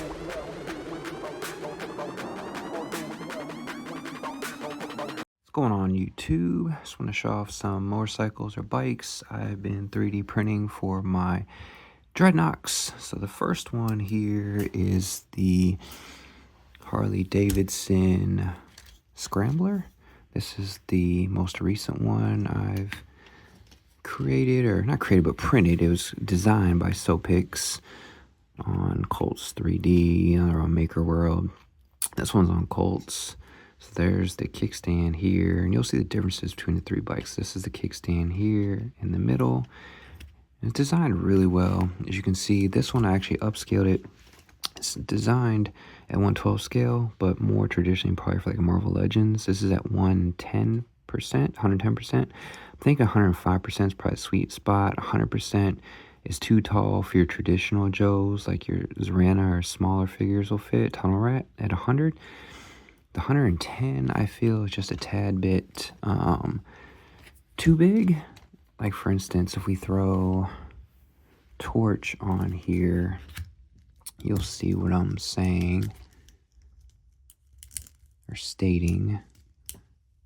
What's going on YouTube? Just want to show off some motorcycles or bikes I've been 3D printing for my Dreadnoks. So the first one here is the Harley Davidson Scrambler. This is the most recent one I've created, or not created but printed. It was designed by Soapix on Colts 3D or on Maker World. This one's on Colts. So there's the kickstand here, and you'll see the differences between the three bikes. This is the kickstand here in the middle. It's designed really well. As you can see, this one I actually upscaled it. It's designed at 1/12 scale, but more traditionally probably for like a Marvel Legends. This is at 110%. I think 105% is probably a sweet spot. 100% is too tall for your traditional Joes, like your Zorana or smaller figures will fit. Tunnel Rat at 100. The 110 I feel is just a tad bit too big. Like for instance, if we throw Torch on here, you'll see what I'm saying or stating.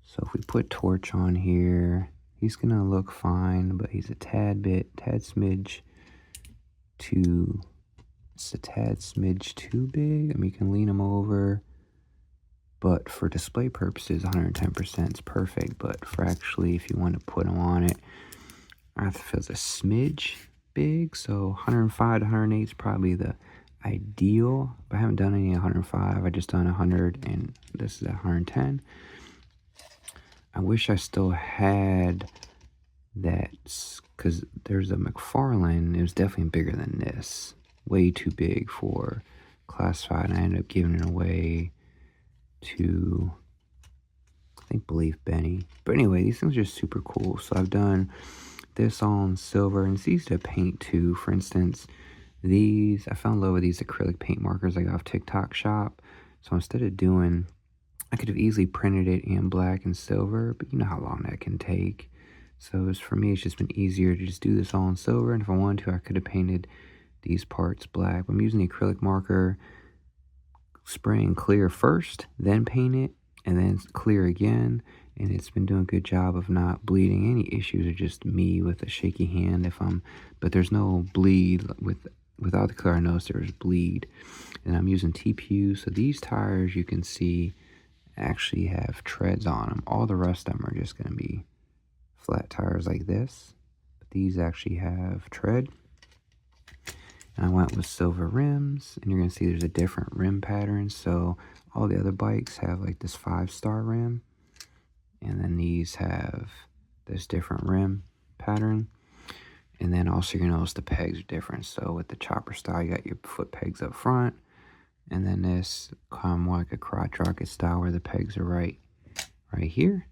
So if we put Torch on here, he's gonna look fine, but he's a tad smidge too, it's a tad smidge too big. I mean, you can lean him over, but for display purposes, 110% is perfect. But for actually, if you want to put them on it, I feel it's a smidge big. So 105 to 108 is probably the ideal. But I haven't done any 105. I just done 100, and this is at 110. I wish I still had that, because there's a McFarlane. It was definitely bigger than this. Way too big for classified, and I ended up giving it away to, I believe Benny. But anyway, these things are just super cool. So I've done this all in silver, and it's easy to paint too. For instance, these, I fell in love with these acrylic paint markers I got off TikTok shop. So instead of doing, I could have easily printed it in black and silver, but you know how long that can take. So it's, for me, it's just been easier to just do this all in silver. And if I wanted to, I could have painted these parts black. I'm using the acrylic marker, spraying clear first, then paint it, and then clear again. And it's been doing a good job of not bleeding. Any issues are just me with a shaky hand but there's no bleed. Without the clear, I noticed there was bleed. And I'm using TPU, so these tires, you can see, actually have treads on them. All the rest of them are just going to be flat tires like this, but these actually have tread. And I went with silver rims, and you're going to see there's a different rim pattern. So all the other bikes have like this 5-star rim, and then these have this different rim pattern. And then also you're going to notice the pegs are different. So with the chopper style, you got your foot pegs up front, and then this kind of more like a crotch rocket style where the pegs are right here.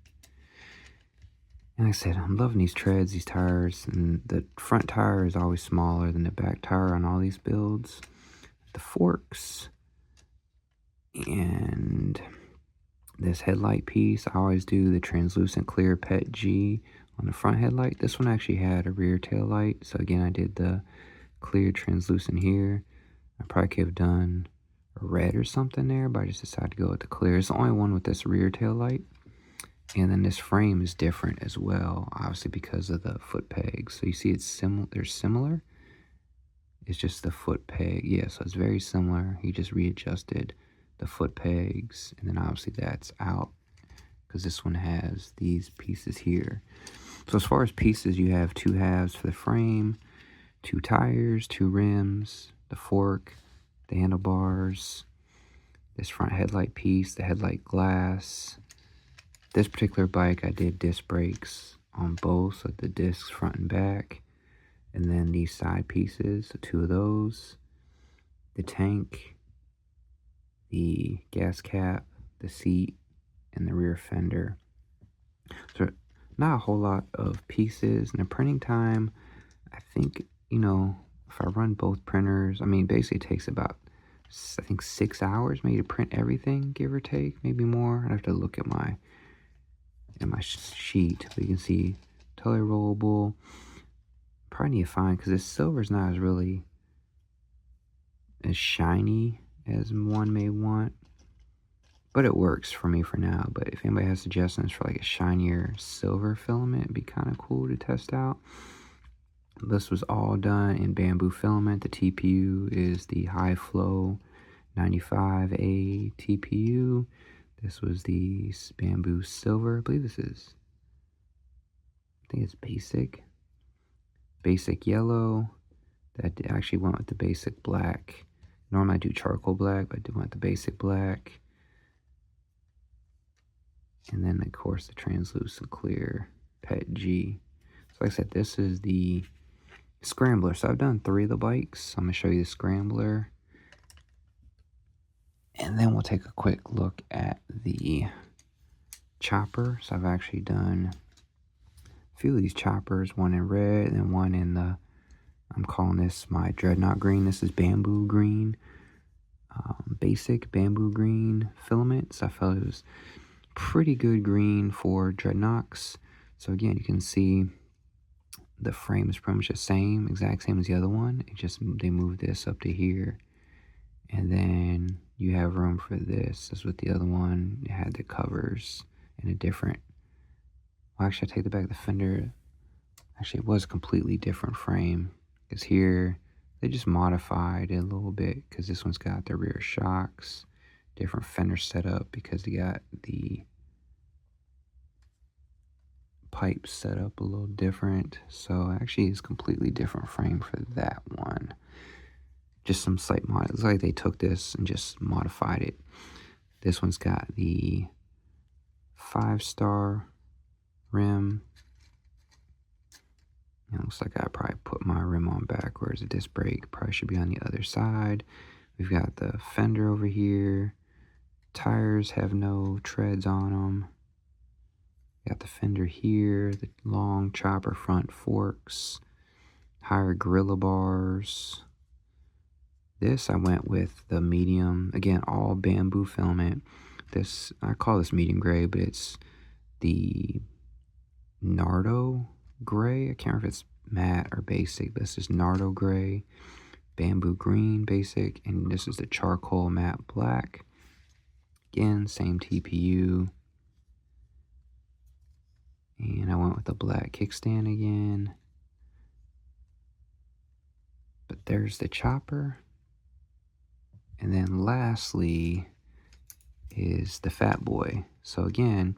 And like I said, I'm loving these treads, these tires, and the front tire is always smaller than the back tire on all these builds. The forks and this headlight piece, I always do the translucent clear PET G on the front headlight. This one actually had a rear tail light, so again, I did the clear translucent here. I probably could have done a red or something there, but I just decided to go with the clear. It's the only one with this rear tail light. And then this frame is different as well, obviously because of the foot pegs. So you see it's similar, they're similar. It's just the foot peg. Yeah, so it's very similar. He just readjusted the foot pegs, and then obviously that's out because this one has these pieces here. So as far as pieces, you have 2 halves for the frame, 2 tires, 2 rims, the fork, the handlebars, this front headlight piece, the headlight glass. This particular bike, I did disc brakes on both, so the discs front and back. And then these side pieces, so 2 of those. The tank, the gas cap, the seat, and the rear fender. So not a whole lot of pieces. And the printing time, I think, you know, if I run both printers, I mean, basically it takes about, I think 6 hours maybe to print everything, give or take, maybe more. I'd have to look at my sheet, but you can see totally rollable. Probably need to find, because this silver's not as really as shiny as one may want. But it works for me for now. But if anybody has suggestions for like a shinier silver filament, it'd be kind of cool to test out. This was all done in Bambu filament. The TPU is the high flow 95A TPU. This was the Bambu silver. I believe I think it's basic yellow. That actually went with the basic black. Normally I do charcoal black, but I went with the basic black. And then, of course, the translucent clear PET G. So like I said, this is the Scrambler. So I've done 3 of the bikes. I'm going to show you the Scrambler. And then we'll take a quick look at the chopper. So I've actually done a few of these choppers. One in red and one in the, I'm calling this my Dreadnok green. This is Bambu green. Basic Bambu green filament. So I felt it was pretty good green for Dreadnoks. So again, you can see the frame is pretty much the same, exact same as the other one. It just, they moved this up to here. And then you have room for this. This is with the other one. It had the covers in a different, well, actually I take it back, the fender, actually it was a completely different frame. Because here, they just modified it a little bit because this one's got the rear shocks, different fender setup because they got the pipes set up a little different. So actually it's completely different frame for that one. Just some slight mod. It looks like they took this and just modified it. This one's got the 5-star rim. It looks like I probably put my rim on backwards. The disc brake probably should be on the other side. We've got the fender over here. Tires have no treads on them. Got the fender here, the long chopper front forks, higher Gorilla bars. This I went with the medium, again, all Bambu filament. This, I call this medium gray, but it's the Nardo gray. I can't remember if it's matte or basic. This is Nardo gray, Bambu green basic, and this is the charcoal matte black. Again, same TPU. And I went with the black kickstand again. But there's the chopper. And then lastly is the Fat Boy. So again,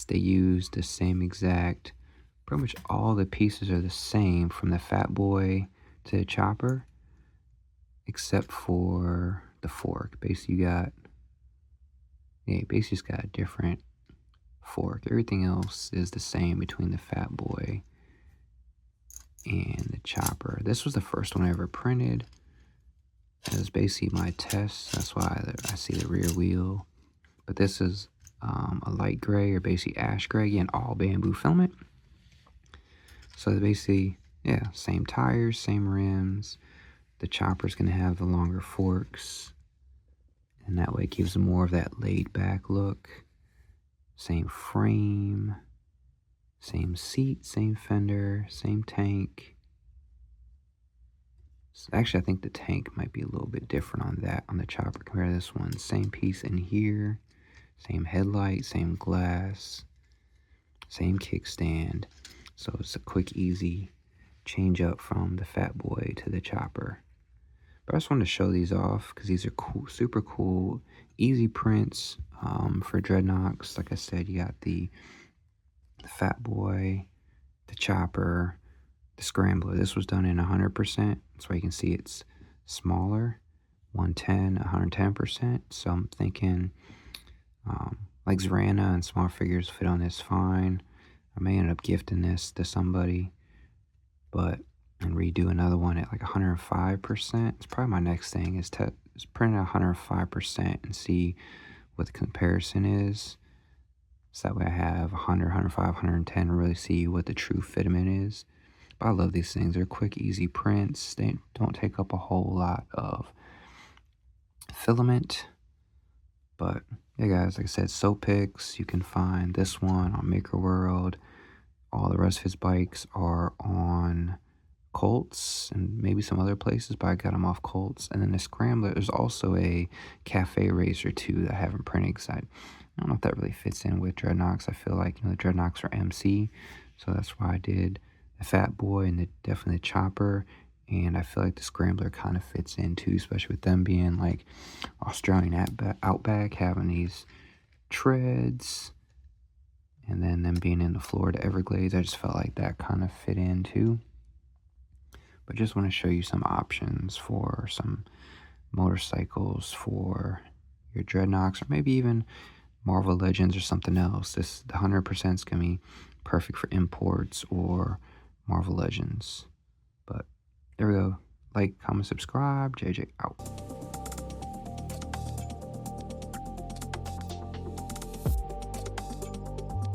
they use the same exact, pretty much all the pieces are the same from the Fat Boy to the chopper, except for the fork. Basically you got, yeah, basically it's got a different fork. Everything else is the same between the Fat Boy and the chopper. This was the first one I ever printed. It was basically my test. That's why I see the rear wheel. But this is a light gray or basically ash gray. Again, all Bambu filament. So basically, yeah, same tires, same rims. The chopper's going to have the longer forks. And that way it gives them more of that laid back look. Same frame, same seat, same fender, same tank. So actually, I think the tank might be a little bit different on that, on the chopper compared to this one. Same piece in here, same headlight, same glass, same kickstand. So it's a quick, easy change up from the Fat Boy to the chopper. But I just wanted to show these off because these are cool, super cool, easy prints for Dreadnoks. Like I said, you got the Fat Boy, the chopper, the Scrambler. This was done in 100%. That's why you can see it's smaller, 110, 110%. So I'm thinking like Zorana and small figures fit on this fine. I may end up gifting this to somebody, but and redo another one at like 105%. It's probably my next thing is print at 105% and see what the comparison is. So that way I have 100, 105, 110 and really see what the true filament is. But I love these things. They're quick, easy prints. They don't take up a whole lot of filament. But yeah, guys, like I said, Soapix, you can find this one on Maker World. All the rest of his bikes are on Colts and maybe some other places, but I got them off Colts. And then the Scrambler, there's also a Cafe Racer too that I haven't printed because I don't know if that really fits in with Dreadnoks. I feel like, the Dreadnoks are MC, so that's why I did the Fat Boy and definitely the Chopper. And I feel like the Scrambler kind of fits in too, especially with them being like Australian outback, having these treads, and then them being in the Florida Everglades. I just felt like that kind of fit in too. But just want to show you some options for some motorcycles for your Dreadnoks, or maybe even Marvel Legends or something else. The 100% is going to be perfect for imports or Marvel Legends. But there we go. Like, comment, subscribe. JJ out.